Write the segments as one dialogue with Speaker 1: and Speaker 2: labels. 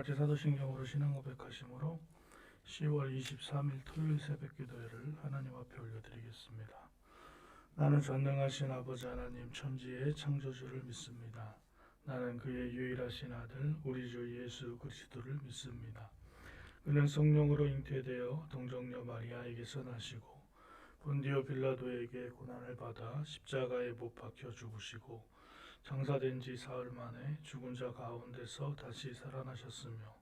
Speaker 1: 같이 사도신경으로 신앙 고백하심으로 10월 23일 토요일 새벽 기도회를 하나님 앞에 올려드리겠습니다. 나는 전능하신 아버지 하나님 천지의 창조주를 믿습니다. 나는 그의 유일하신 아들 우리 주 예수 그리스도를 믿습니다. 그는 성령으로 잉태되어 동정녀 마리아에게서 나시고 본디오 빌라도에게 고난을 받아 십자가에 못 박혀 죽으시고 장사된 지 사흘 만에 죽은 자 가운데서 다시 살아나셨으며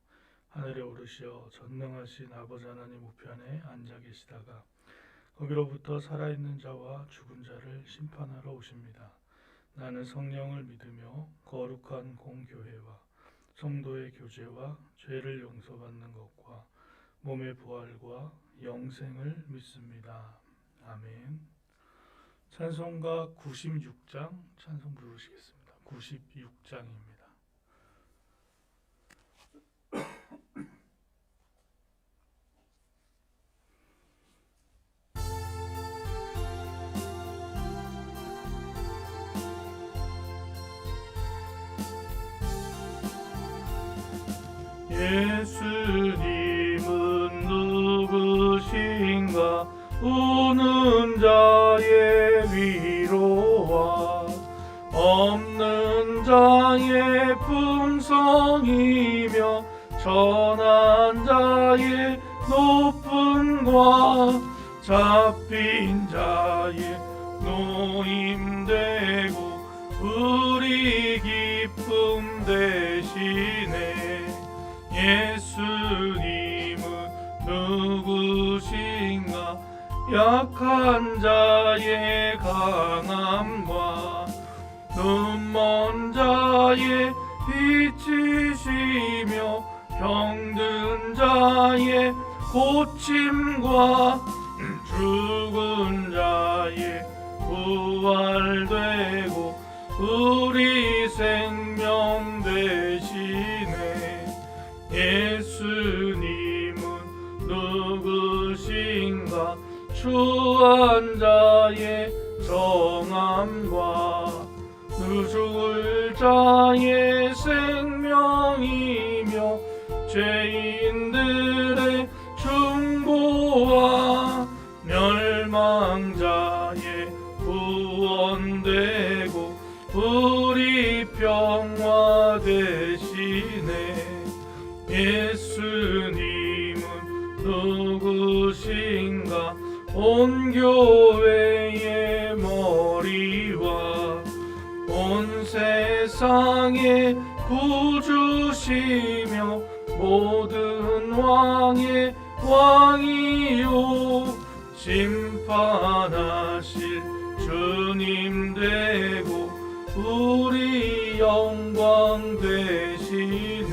Speaker 1: 하늘에 오르시어 전능하신 아버지 하나님 우편에 앉아 계시다가 거기로부터 살아있는 자와 죽은 자를 심판하러 오십니다. 나는 성령을 믿으며 거룩한 공교회와 성도의 교제와 죄를 용서받는 것과 몸의 부활과 영생을 믿습니다. 아멘. 찬송가 96장 찬송 부르시겠습니다. 96장입니다. 예수님은 누구신가? 우는 자의 위로와 없는 자의 풍성이며 천한 자의 높음과 잡힌 자의 노임되고 우리 기쁨 되시네. 예수님은 누구신가? 약한 자의 강함과 눈먼 자의 빛이시며 병든 자의 고침과 죽은 자의 부활되고 우리 생명 되시네. 예수님은 누구신가? 추한 자의 정함과 누죽을 자의 생명이며 죄인들의 중보와 멸망자의 구원되고 우리 평화 되시네. 예수님은 누구신가? 온 교회의 머리와 온 세상의 구주시며 모든 왕의 왕이요 심판하실 주님 되고 우리 영광 되시네.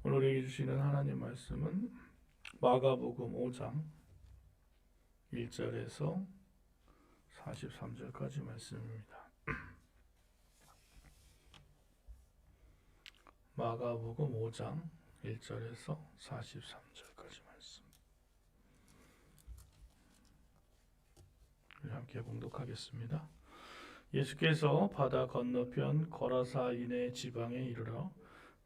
Speaker 1: 오늘 우리에게 주시는 하나님 말씀은 마가복음 5장 1절에서 43절까지 말씀입니다. 마가복음 5장 1절에서 43절까지 말씀. 함께 봉독하겠습니다. 예수께서 바다 건너편 거라사인의 지방에 이르러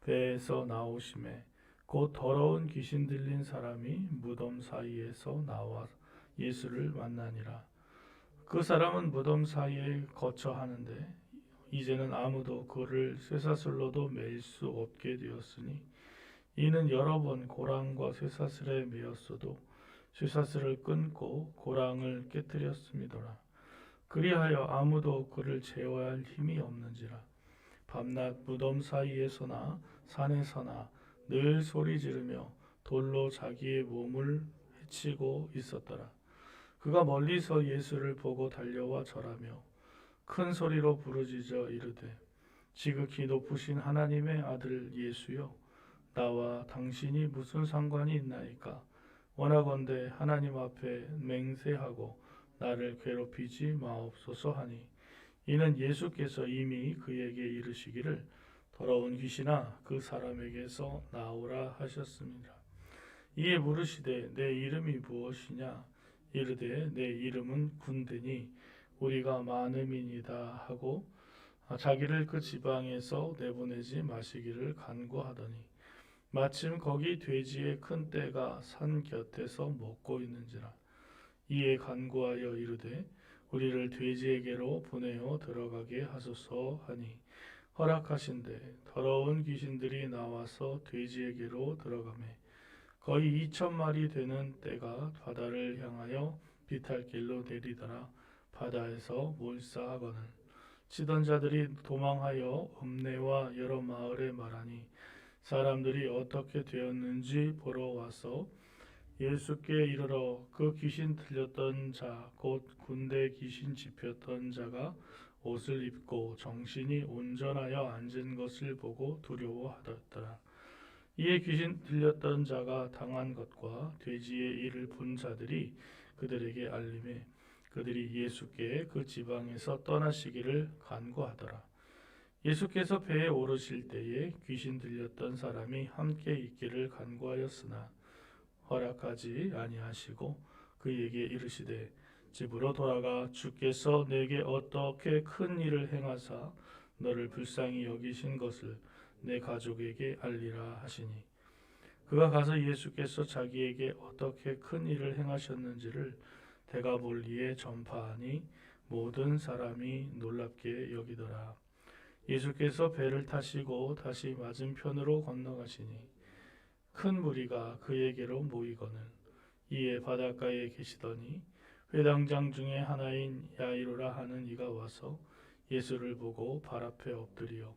Speaker 1: 배에서 나오심에 곧 더러운 귀신 들린 사람이 무덤 사이에서 나와 예수를 만나니라. 그 사람은 무덤 사이에 거처 하는데 이제는 아무도 그를 쇠사슬로도 매일 수 없게 되었으니 이는 여러 번 고랑과 쇠사슬에 매였어도 쇠사슬을 끊고 고랑을 깨뜨렸음이더라. 그리하여 아무도 그를 제어할 힘이 없는지라. 밤낮 무덤 사이에서나 산에서나 늘 소리 지르며 돌로 자기의 몸을 해치고 있었더라. 그가 멀리서 예수를 보고 달려와 절하며 큰 소리로 부르짖어 이르되 지극히 높으신 하나님의 아들 예수여, 나와 당신이 무슨 상관이 있나이까? 원하건대 하나님 앞에 맹세하고 나를 괴롭히지 마옵소서 하니 이는 예수께서 이미 그에게 이르시기를 더러운 귀신아 그 사람에게서 나오라 하셨습니다. 이에 물으시되 내 이름이 무엇이냐? 이르되 내 이름은 군대니 우리가 많음이니이다 하고 자기를 그 지방에서 내보내지 마시기를 간구하더니 마침 거기 돼지의 큰 떼가 산 곁에서 먹고 있는지라. 이에 간구하여 이르되 우리를 돼지에게로 보내어 들어가게 하소서 하니 허락하신대 더러운 귀신들이 나와서 돼지에게로 들어가매 거의 2,000마리 되는 떼가 바다를 향하여 비탈길로 내리더라. 바다에서 몰사하거늘 치던 자들이 도망하여 읍내와 여러 마을에 말하니 사람들이 어떻게 되었는지 보러 와서 예수께 이르러 그 귀신 들렸던 자 곧 군대 귀신 집혔던 자가 옷을 입고 정신이 온전하여 앉은 것을 보고 두려워하더라. 이에 귀신 들렸던 자가 당한 것과 돼지의 일을 본 자들이 그들에게 알림해 그들이 예수께 그 지방에서 떠나시기를 간구하더라. 예수께서 배에 오르실 때에 귀신 들렸던 사람이 함께 있기를 간구하였으나 허락하지 아니하시고 그에게 이르시되 집으로 돌아가 주께서 내게 어떻게 큰 일을 행하사 너를 불쌍히 여기신 것을 내 가족에게 알리라 하시니 그가 가서 예수께서 자기에게 어떻게 큰 일을 행하셨는지를 데가볼리에 전파하니 모든 사람이 놀랍게 여기더라. 예수께서 배를 타시고 다시 맞은편으로 건너가시니 큰 무리가 그에게로 모이거늘 이에 바닷가에 계시더니 회당장 중에 하나인 야이로라 하는 이가 와서 예수를 보고 발 앞에 엎드리어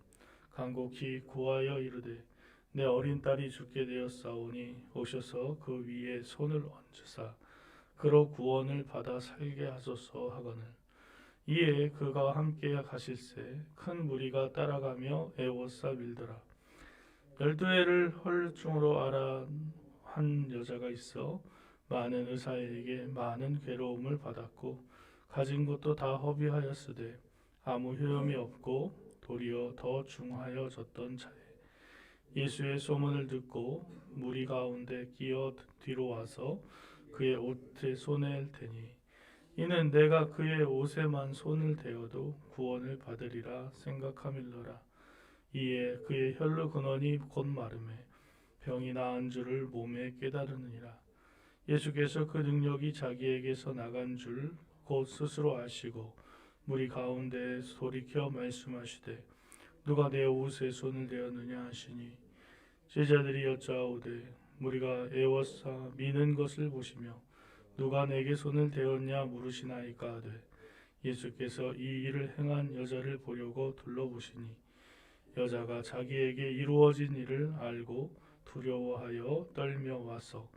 Speaker 1: 간곡히 구하여 이르되 내 어린 딸이 죽게 되었사오니 오셔서 그 위에 손을 얹으사 그로 구원을 받아 살게 하소서 하거늘 이에 그가 함께 가실새 큰 무리가 따라가며 애워싸 밀더라. 12해를 헐중으로 앓아 한 여자가 있어 많은 의사에게 많은 괴로움을 받았고 가진 것도 다 허비하였으되 아무 효험이 없고 도리어 더 중하여졌던 자에 예수의 소문을 듣고 무리 가운데 끼어 뒤로 와서 그의 옷에 손을 대니 이는 내가 그의 옷에만 손을 대어도 구원을 받으리라 생각함일러라. 이에 그의 혈루 근원이 곧 마름에 병이 나은 줄을 몸에 깨달으느니라. 예수께서 그 능력이 자기에게서 나간 줄 곧 스스로 아시고 무리 가운데 돌이켜 말씀하시되 누가 내 옷에 손을 대었느냐 하시니 제자들이 여짜오되 무리가 애워싸 미는 것을 보시며 누가 내게 손을 대었냐 물으시나이까 하되 예수께서 이 일을 행한 여자를 보려고 둘러보시니 여자가 자기에게 이루어진 일을 알고 두려워하여 떨며 와서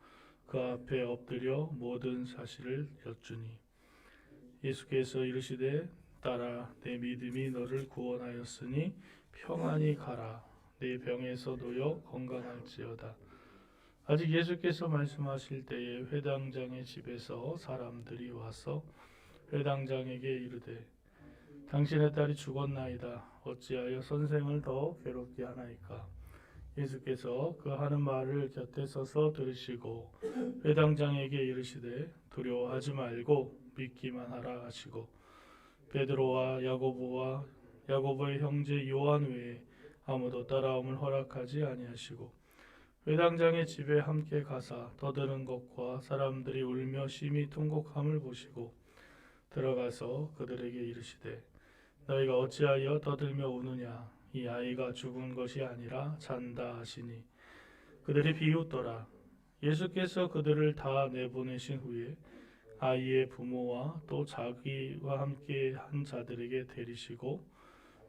Speaker 1: 그 앞에 엎드려 모든 사실을 여쭈니 예수께서 이르시되 딸아 내 믿음이 너를 구원하였으니 평안히 가라 내 병에서 놓여 건강할지어다. 아직 예수께서 말씀하실 때에 회당장의 집에서 사람들이 와서 회당장에게 이르되 당신의 딸이 죽었나이다. 어찌하여 선생을 더 괴롭게 하나이까? 예수께서 그 하는 말을 곁에 서서 들으시고 회당장에게 이르시되 두려워하지 말고 믿기만 하라 하시고 베드로와 야고보와 야고보의 형제 요한 외에 아무도 따라옴을 허락하지 아니하시고 회당장의 집에 함께 가사 떠드는 것과 사람들이 울며 심히 통곡함을 보시고 들어가서 그들에게 이르시되 너희가 어찌하여 떠들며 우느냐 이 아이가 죽은 것이 아니라 잔다 하시니 그들이 비웃더라. 예수께서 그들을 다 내보내신 후에 아이의 부모와 또 자기와 함께 한 자들에게 데리시고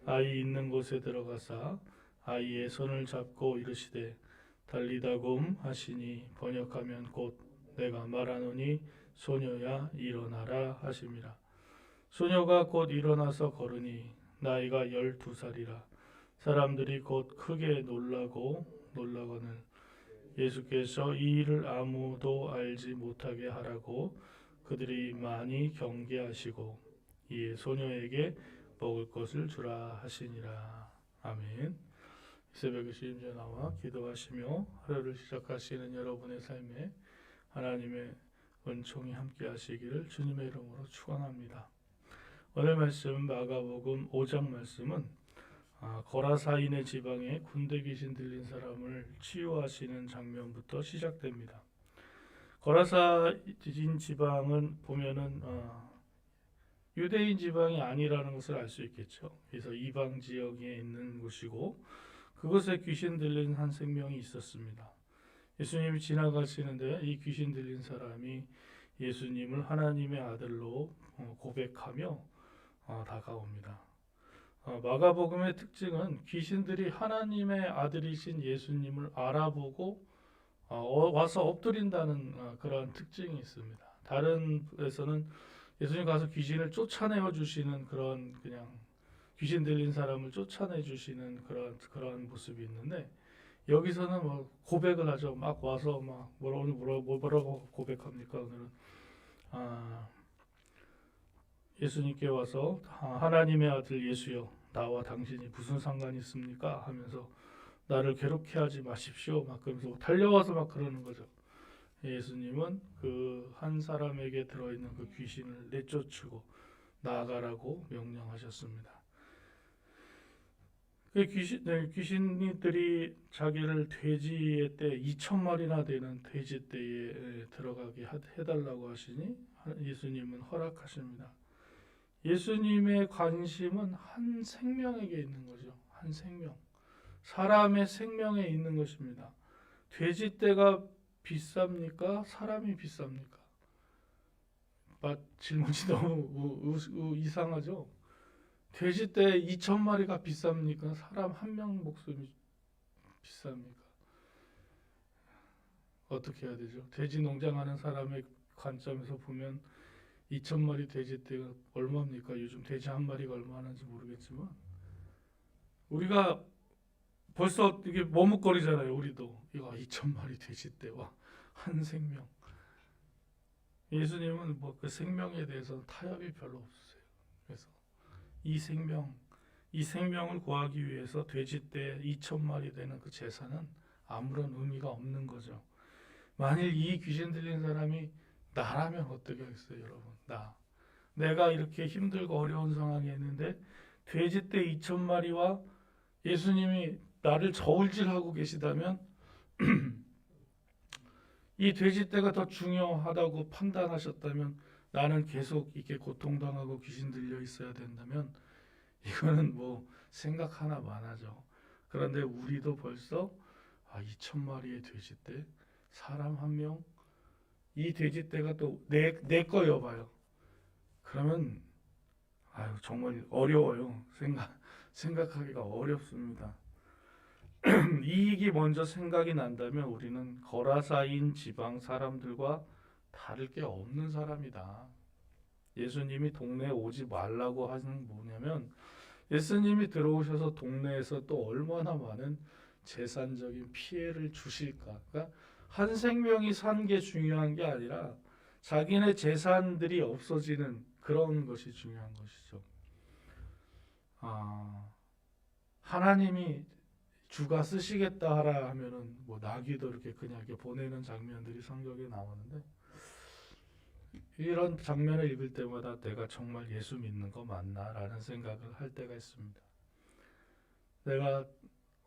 Speaker 1: 아이 있는 곳에 들어가사 아이의 손을 잡고 이르시되 달리다굼 하시니 번역하면 곧 내가 말하노니 소녀야 일어나라 하심이라. 소녀가 곧 일어나서 걸으니 나이가 12살이라. 사람들이 곧 크게 놀라거늘 예수께서 이 일을 아무도 알지 못하게 하라고 그들이 많이 경계하시고 이에 소녀에게 먹을 것을 주라 하시니라. 아멘. 새벽에 주임새 나와 기도하시며 하루를 시작하시는 여러분의 삶에 하나님의 은총이 함께 하시기를 주님의 이름으로 축원합니다. 오늘 말씀 마가복음 5장 말씀은 거라사인의 지방에 군대 귀신 들린 사람을 치유하시는 장면부터 시작됩니다. 거라사인 지방은 보면은 유대인 지방이 아니라는 것을 알 수 있겠죠. 그래서 이방 지역에 있는 곳이고 그곳에 귀신 들린 한 생명이 있었습니다. 예수님이 지나가시는데 이 귀신 들린 사람이 예수님을 하나님의 아들로 고백하며 다가옵니다. 마가복음의 특징은 귀신들이 하나님의 아들이신 예수님을 알아보고 와서 엎드린다는 그런 특징이 있습니다. 다른 에서는 예수님 가서 귀신을 쫓아내어 주시는 그런 그냥 귀신 들린 사람을 쫓아내 주시는 그런 모습이 있는데 여기서는 뭐 고백을 하죠. 막 와서 막 뭐라고 고백합니까? 오늘은 예수님께 와서 하나님의 아들 예수여 나와 당신이 무슨 상관이 있습니까? 하면서 나를 괴롭게 하지 마십시오. 막 그러면서 달려와서 막 그러는 거죠. 예수님은 그 한 사람에게 들어있는 그 귀신을 내쫓고 나아가라고 명령하셨습니다. 그 귀신들이 자기를 돼지의 떼 2,000마리나 되는 돼지 떼에 들어가게 해달라고 하시니 예수님은 허락하십니다. 예수님의 관심은 한 생명에게 있는 거죠. 한 생명. 사람의 생명에 있는 것입니다. 돼지 떼가 비쌉니까? 사람이 비쌉니까? 질문이 너무 이상하죠? 돼지 떼 2,000마리가 비쌉니까? 사람 한 명 목숨이 비쌉니까? 어떻게 해야 되죠? 돼지 농장하는 사람의 관점에서 보면 2,000마리 돼지 떼가 얼마입니까? 요즘 돼지 한 마리가 얼마인지 모르겠지만 우리가 벌써 이게 머뭇거리잖아요. 우리도 이거 2,000마리 돼지 떼와 한 생명. 예수님은 뭐 그 생명에 대해서 타협이 별로 없으세요. 그래서 이 생명을 구하기 위해서 돼지떼 2,000마리 되는 그 제사는 아무런 의미가 없는 거죠. 만일 이 귀신 들린 사람이 나라면 어떻게 하겠어요, 여러분? 내가 이렇게 힘들고 어려운 상황에 있는데 돼지떼 2,000마리와 예수님이 나를 저울질하고 계시다면 이 돼지떼가 더 중요하다고 판단하셨다면 나는 계속 이렇게 고통당하고 귀신 들려 있어야 된다면 이거는 뭐 생각 하나 많아져. 그런데 우리도 벌써 2,000마리의 돼지떼, 사람 한 명, 이 돼지떼가 또 내 거여봐요. 그러면 정말 어려워요. 생각하기가 어렵습니다. 이익이 먼저 생각이 난다면 우리는 거라사인 지방 사람들과 다를 게 없는 사람이다. 예수님이 동네에 오지 말라고 하는 뭐냐면 예수님이 들어오셔서 동네에서 또 얼마나 많은 재산적인 피해를 주실까. 그러니까 한 생명이 산 게 중요한 게 아니라 자기네 재산들이 없어지는 그런 것이 중요한 것이죠. 하나님이 주가 쓰시겠다 하라 하면은 뭐 나귀도 이렇게 그냥 이렇게 보내는 장면들이 성경에 나오는데 이런 장면을 읽을 때마다 내가 정말 예수 믿는 거 맞나라는 생각을 할 때가 있습니다. 내가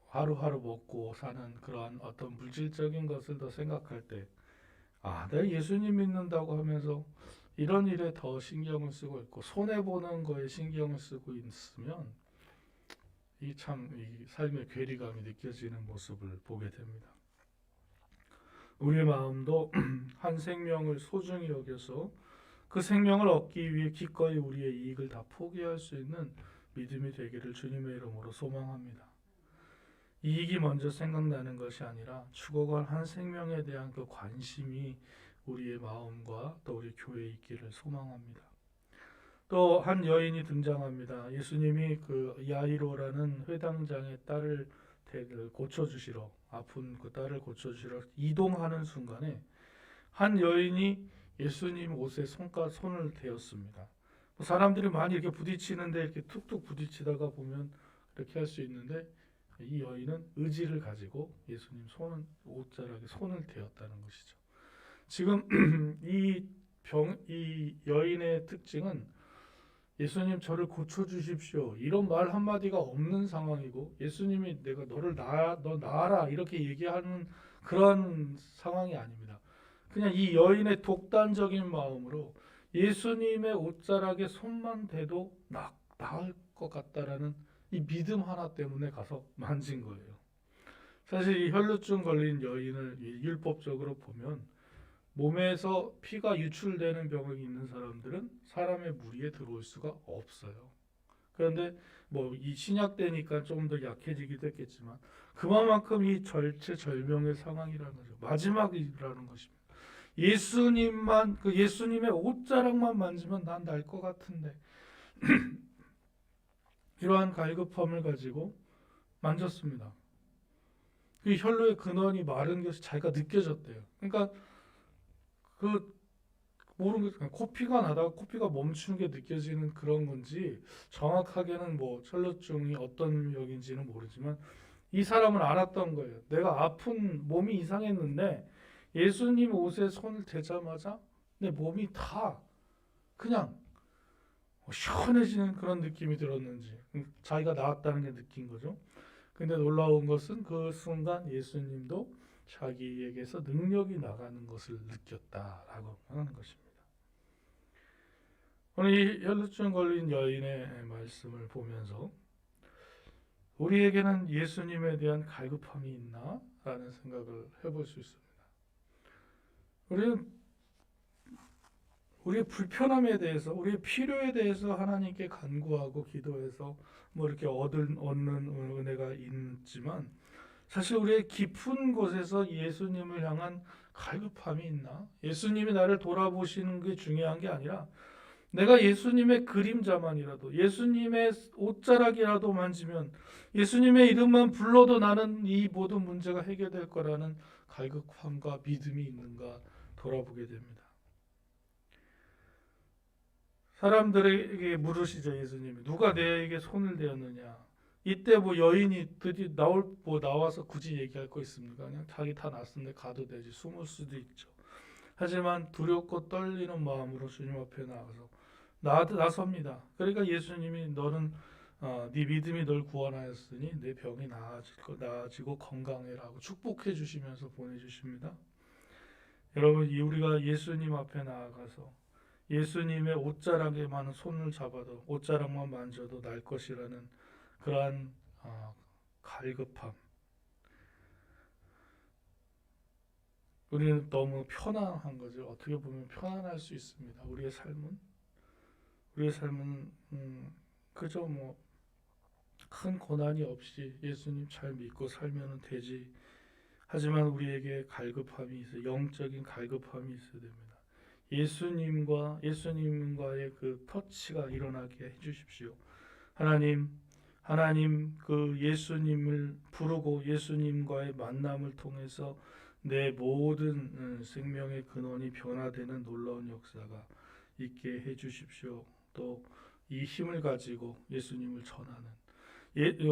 Speaker 1: 하루하루 먹고 사는 그런 어떤 물질적인 것을 더 생각할 때 내가 예수님 믿는다고 하면서 이런 일에 더 신경을 쓰고 있고 손해보는 거에 신경을 쓰고 있으면 이 삶의 괴리감이 느껴지는 모습을 보게 됩니다. 우리의 마음도 한 생명을 소중히 여겨서 그 생명을 얻기 위해 기꺼이 우리의 이익을 다 포기할 수 있는 믿음이 되기를 주님의 이름으로 소망합니다. 이익이 먼저 생각나는 것이 아니라 죽어갈 한 생명에 대한 그 관심이 우리의 마음과 또 우리 교회에 있기를 소망합니다. 또 한 여인이 등장합니다. 예수님이 그 야이로라는 회당장의 딸을 고쳐주시러 아픈 그 딸을 고쳐주시러 이동하는 순간에 한 여인이 예수님 옷에 손을 대었습니다. 사람들이 많이 이렇게 부딪히는데 이렇게 툭툭 부딪히다가 보면 이렇게 할 수 있는데 이 여인은 의지를 가지고 예수님 옷자락에 손을 대었다는 것이죠. 지금 이 여인의 특징은 예수님 저를 고쳐주십시오. 이런 말 한마디가 없는 상황이고 예수님이 내가 너 나아라 이렇게 얘기하는 그런 상황이 아닙니다. 그냥 이 여인의 독단적인 마음으로 예수님의 옷자락에 손만 대도 나을 것 같다라는 이 믿음 하나 때문에 가서 만진 거예요. 사실 이 혈루증 걸린 여인을 율법적으로 보면 몸에서 피가 유출되는 병이 있는 사람들은 사람의 무리에 들어올 수가 없어요. 그런데 뭐 이 신약 때니까 좀 더 약해지기도 했겠지만 그만큼 이 절체절명의 상황이라는 거죠. 마지막이라는 것입니다. 예수님의 옷자락만 만지면 난 날 것 같은데 이러한 갈급함을 가지고 만졌습니다. 그 혈루의 근원이 마른 것이 자기가 느껴졌대요. 그러니까 그 모르는 거 코피가 나다가 코피가 멈추는 게 느껴지는 그런 건지 정확하게는 뭐 혈루증이 어떤 병인지는 모르지만 이 사람은 알았던 거예요. 내가 아픈 몸이 이상했는데 예수님 옷에 손을 대자마자 내 몸이 다 그냥 시원해지는 그런 느낌이 들었는지 자기가 나았다는 게 느낀 거죠. 근데 놀라운 것은 그 순간 예수님도 자기에게서 능력이 나가는 것을 느꼈다라고 하는 것입니다. 오늘 이 혈루증 걸린 여인의 말씀을 보면서 우리에게는 예수님에 대한 갈급함이 있나? 라는 생각을 해볼 수 있습니다. 우리는 우리의 불편함에 대해서, 우리의 필요에 대해서 하나님께 간구하고 기도해서 뭐 이렇게 얻는 은혜가 있지만 사실 우리의 깊은 곳에서 예수님을 향한 갈급함이 있나? 예수님이 나를 돌아보시는 게 중요한 게 아니라 내가 예수님의 그림자만이라도 예수님의 옷자락이라도 만지면 예수님의 이름만 불러도 나는 이 모든 문제가 해결될 거라는 갈급함과 믿음이 있는가 돌아보게 됩니다. 사람들에게 물으시죠. 예수님이 누가 내게 손을 대었느냐. 이때 뭐 여인이 드디어 나와서 굳이 얘기할 거 있습니까? 그냥 자기 다 났는데 가도 되지. 숨을 수도 있죠. 하지만 두렵고 떨리는 마음으로 주님 앞에 나가서 나섭니다. 그러니까 예수님이 너는 네 믿음이 널 구원하였으니 내 병이 나아지고 건강해라고 축복해 주시면서 보내주십니다. 여러분 우리가 예수님 앞에 나아가서 예수님의 옷자락에만 손을 잡아도 옷자락만 만져도 날 것이라는 그러한 갈급함. 우리는 너무 편안한 거죠. 어떻게 보면 편안할 수 있습니다. 우리의 삶은 그저 뭐 큰 고난이 없이 예수님 잘 믿고 살면 되지. 하지만 우리에게 갈급함이 있어요. 영적인 갈급함이 있어야 됩니다. 예수님과의 그 터치가 일어나게 해주십시오. 하나님 그 예수님을 부르고 예수님과의 만남을 통해서 내 모든 생명의 근원이 변화되는 놀라운 역사가 있게 해주십시오. 또 이 힘을 가지고 예수님을 전하는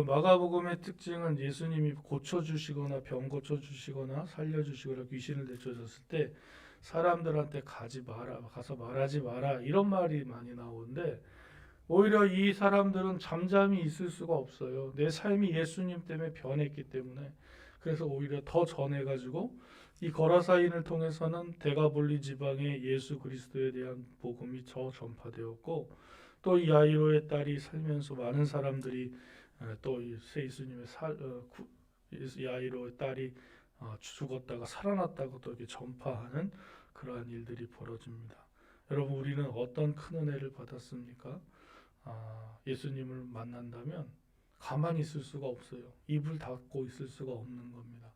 Speaker 1: 마가복음의 특징은 예수님이 고쳐주시거나 병 고쳐주시거나 살려주시거나 귀신을 내쫓았을 때 사람들한테 가서 말하지 마라 이런 말이 많이 나오는데 오히려 이 사람들은 잠잠히 있을 수가 없어요. 내 삶이 예수님 때문에 변했기 때문에 그래서 오히려 더 전해가지고 이 거라사인을 통해서는 데가볼리 지방에 예수 그리스도에 대한 복음이 더 전파되었고 또 이 야이로의 딸이 살면서 많은 사람들이 또 예수님의 야이로의 딸이 죽었다가 살아났다고 또 이렇게 전파하는 그러한 일들이 벌어집니다. 여러분 우리는 어떤 큰 은혜를 받았습니까? 예수님을 만난다면 가만히 있을 수가 없어요. 입을 닫고 있을 수가 없는 겁니다.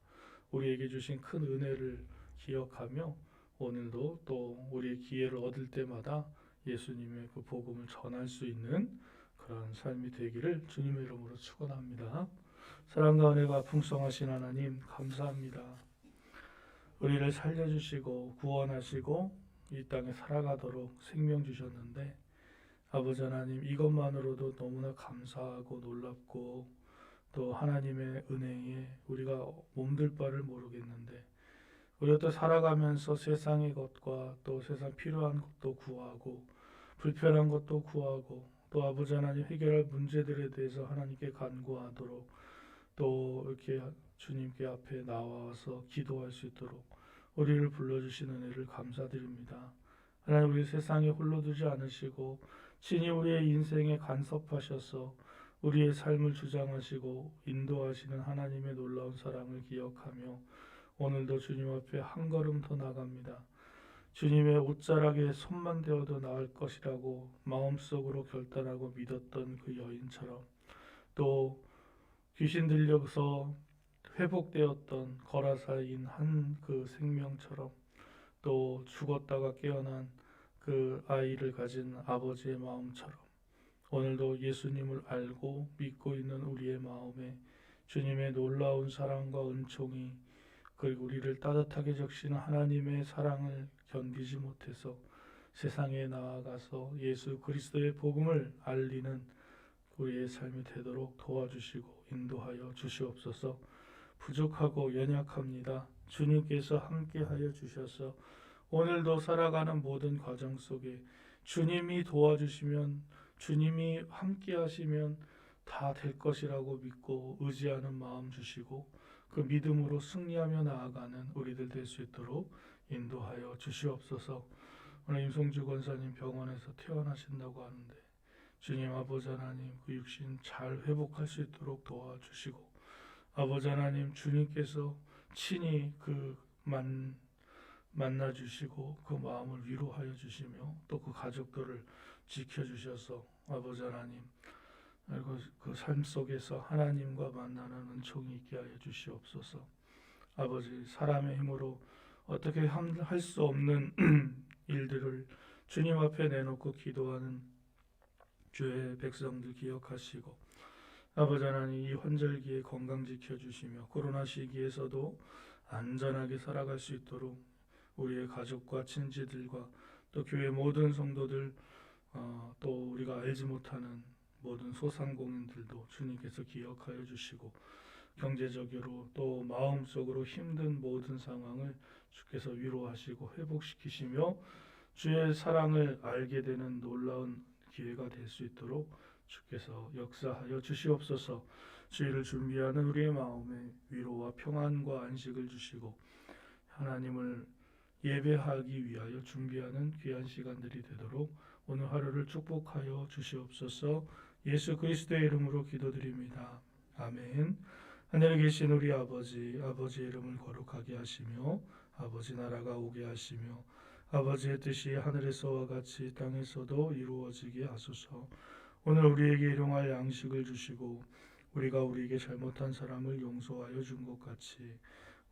Speaker 1: 우리에게 주신 큰 은혜를 기억하며 오늘도 또 우리의 기회를 얻을 때마다 예수님의 그 복음을 전할 수 있는 그런 삶이 되기를 주님의 이름으로 축원합니다. 사랑과 은혜가 풍성하신 하나님 감사합니다. 우리를 살려주시고 구원하시고 이 땅에 살아가도록 생명 주셨는데 아버지 하나님 이것만으로도 너무나 감사하고 놀랍고 또 하나님의 은혜에 우리가 몸둘 바를 모르겠는데 우리가 또 살아가면서 세상의 것과 또 세상 필요한 것도 구하고 불편한 것도 구하고 또 아버지 하나님 해결할 문제들에 대해서 하나님께 간구하도록 또 이렇게 주님께 앞에 나와서 기도할 수 있도록 우리를 불러주시는 은혜를 감사드립니다. 하나님 우리 세상에 홀로 두지 않으시고 친히 우리의 인생에 간섭하셔서 우리의 삶을 주장하시고 인도하시는 하나님의 놀라운 사랑을 기억하며 오늘도 주님 앞에 한 걸음 더 나갑니다. 주님의 옷자락에 손만 대어도 나을 것이라고 마음속으로 결단하고 믿었던 그 여인처럼 또 귀신 들려서 회복되었던 거라사인 한 그 생명처럼 또 죽었다가 깨어난 그 아이를 가진 아버지의 마음처럼 오늘도 예수님을 알고 믿고 있는 우리의 마음에 주님의 놀라운 사랑과 은총이 그리고 우리를 따뜻하게 적시는 하나님의 사랑을 견디지 못해서 세상에 나아가서 예수 그리스도의 복음을 알리는 우리의 삶이 되도록 도와주시고 인도하여 주시옵소서. 부족하고 연약합니다. 주님께서 함께하여 주셔서 오늘도 살아가는 모든 과정 속에 주님이 도와주시면 주님이 함께하시면 다 될 것이라고 믿고 의지하는 마음 주시고 그 믿음으로 승리하며 나아가는 우리들 될 수 있도록 인도하여 주시옵소서. 오늘 임성주 권사님 병원에서 퇴원하신다고 하는데 주님 아버지 하나님 그 육신 잘 회복할 수 있도록 도와주시고 아버지 하나님 주님께서 친히 그 만나 주시고 그 마음을 위로하여 주시며 또 그 가족들을 지켜주셔서 아버지 하나님 그 삶 속에서 하나님과 만나는 은총이 있게 하여 주시옵소서. 아버지 사람의 힘으로 어떻게 할 수 없는 일들을 주님 앞에 내놓고 기도하는 주의 백성들 기억하시고 아버지 하나님 이 환절기에 건강 지켜주시며 코로나 시기에서도 안전하게 살아갈 수 있도록 우리의 가족과 친지들과 또 교회 모든 성도들 또 우리가 알지 못하는 모든 소상공인들도 주님께서 기억하여 주시고 경제적으로 또 마음속으로 힘든 모든 상황을 주께서 위로하시고 회복시키시며 주의 사랑을 알게 되는 놀라운 기회가 될 수 있도록 주께서 역사하여 주시옵소서. 주의를 준비하는 우리의 마음에 위로와 평안과 안식을 주시고 하나님을 예배하기 위하여 준비하는 귀한 시간들이 되도록 오늘 하루를 축복하여 주시옵소서. 예수 그리스도의 이름으로 기도드립니다. 아멘. 하늘에 계신 우리 아버지, 아버지의 이름을 거룩하게 하시며 아버지 나라가 오게 하시며 아버지의 뜻이 하늘에서와 같이 땅에서도 이루어지게 하소서. 오늘 우리에게 일용할 양식을 주시고 우리가 우리에게 잘못한 사람을 용서하여 준 것 같이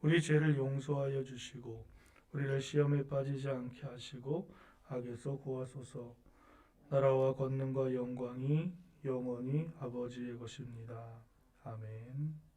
Speaker 1: 우리 죄를 용서하여 주시고 우리를 시험에 빠지지 않게 하시고 악에서 구하소서. 나라와 권능과 영광이 영원히 아버지의 것입니다. 아멘.